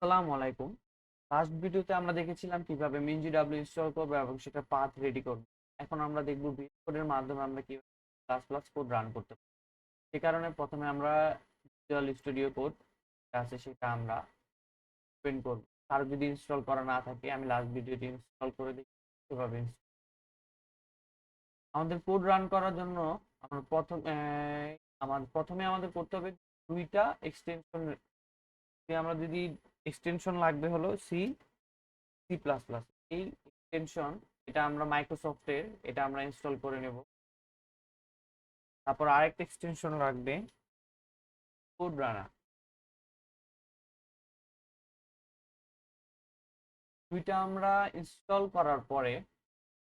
আসসালামু আলাইকুম। লাস্ট ভিডিওতে আমরা দেখেছিলাম কিভাবে MinGW ইনস্টল করব এবং সেটা পাথ রেডি করব। এখন আমরা দেখব ভিএস কোডের মাধ্যমে আমরা কিভাবে প্লাস প্লাস কোড রান করতে পারি। সে কারণে প্রথমে আমরা ভিজুয়াল স্টুডিও কোড আছে সেটা আমরা ওপেন করব। আর যদি ইনস্টল করা না থাকে আমি লাস্ট ভিডিওতে ইনস্টল করে দিই কিভাবে আমাদের কোড রান করার জন্য আমরা প্রথমে আমাদের করতে হবে দুইটা এক্সটেনশন। আমরা যদি এক্সটেনশন লাগবে হলো সি সি প্লাস প্লাস এই এক্সটেনশন এটা আমরা মাইক্রোসফটের এটা আমরা ইনস্টল করে নেব। তারপর আরেকটা এক্সটেনশন লাগবে কোড রানার। দুইটা আমরা ইনস্টল করার পরে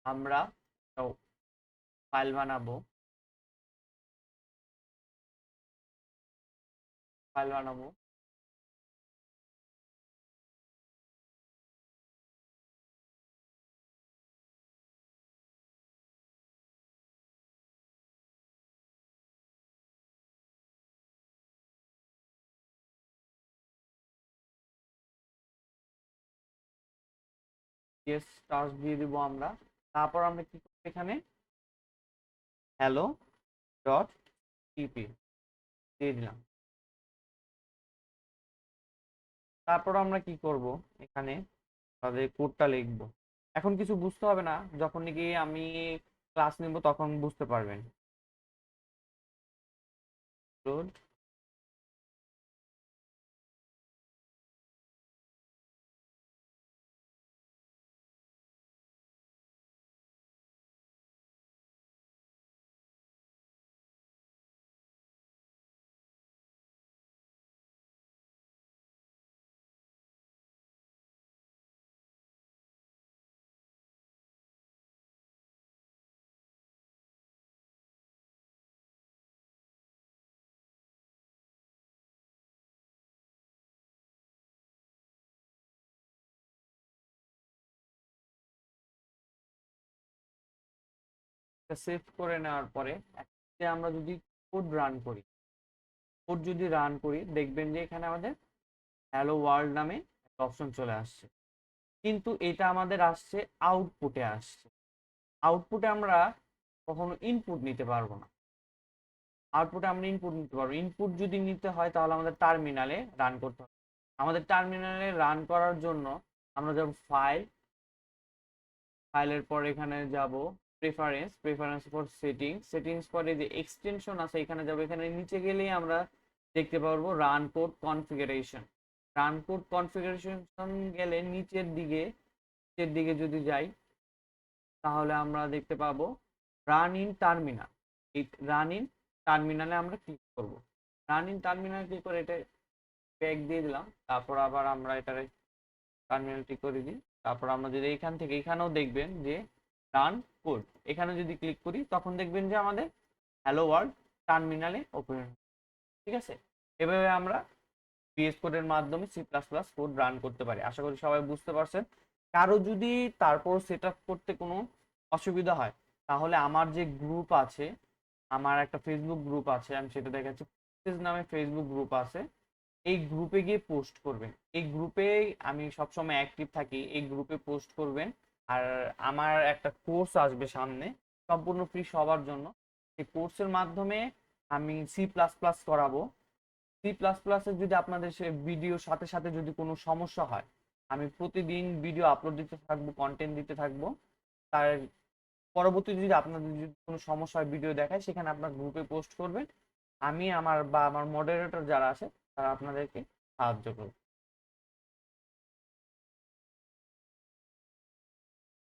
আমরা ফাইল বানাবো ফাইল বানাবো ইয়েস টাস্ক দিয়ে দিব আমরা। তারপর আমরা কি করব এখানে হ্যালো ডট টিপি দিয়ে দিলাম। তারপর আমরা কি করব এখানে তাদের কোডটা লিখব। এখন কিছু বুঝতে হবে না, যখন নাকি আমি ক্লাস নিব তখন বুঝতে পারবেন। লোড সেভ করে নেওয়ার পরে আমরা যদি কোড যদি রান করি দেখবেন যে এখানে আমাদের হ্যালো ওয়ার্ল্ড নামে একটা অপশন চলে আসছে, কিন্তু এটা আমাদের আসছে আউটপুটে আসছে। আউটপুটে আমরা কখনো ইনপুট নিতে পারবো না। আউটপুটে আমরা ইনপুট নিতে পারবো, ইনপুট যদি নিতে হয় তাহলে আমাদের টার্মিনালে রান করতে হবে। আমাদের টার্মিনালে রান করার জন্য আমরা যাব ফাইলের পর এখানে যাব প্রেফারেন্স পর সেটিংস পরে যে এক্সটেনশন আছে এখানে যাব। এখানে নিচে গেলেই আমরা দেখতে পারবো রান কোড কনফিগারেশন গেলে নিচের দিকে যদি যাই তাহলে আমরা দেখতে পাবো রান ইন টার্মিনাল। এই রান ইন টার্মিনালে আমরা ক্লিক করব। রান ইন টার্মিনাল ক্লিক করে এটা ব্যাক দিয়ে দিলাম। তারপর আবার আমরা এটারে টার্মিনালটি করে দিই। তারপর আমরা যদি এখান থেকে এখানেও দেখবেন যে রান কোড, এখানে যদি ক্লিক করি তখন দেখবেন যে আমাদের হ্যালো ওয়ার্ল্ড টার্মিনালে ওপেন। ঠিক আছে, এভাবে আমরা ভিএস কোডের মাধ্যমে C plus plus code run করতে পারি। আশা করি সবাই বুঝতে পারছেন। কারো যদি তারপর সেট আপ করতে কোনো অসুবিধা হয় তাহলে আমার যে গ্রুপ আছে, আমার একটা ফেসবুক গ্রুপ আছে, আমি সেটা দেখাচ্ছি নামে ফেসবুক গ্রুপ আছে। এই গ্রুপে গিয়ে পোস্ট করবেন। এই গ্রুপে আমি সবসময় অ্যাক্টিভ থাকি, এই গ্রুপে পোস্ট করবেন। আর আমার একটা কোর্স আসবে সামনে সম্পূর্ণ ফ্রি সবার জন্য। এই কোর্সের মাধ্যমে আমি সি প্লাস প্লাস করাবো। সি প্লাস প্লাসের যদি আপনাদের সে ভিডিওর সাথে সাথে যদি কোনো সমস্যা হয় আমি প্রতিদিন ভিডিও আপলোড দিতে থাকবো, কন্টেন্ট দিতে থাকবো। তার পরবর্তীতে যদি আপনাদের যদি কোনো সমস্যা হয় ভিডিও দেখায় সেখানে আপনার গ্রুপে পোস্ট করবেন। আমি আমার মডারেটর যারা আছে তারা আপনাদেরকে সাহায্য করবে।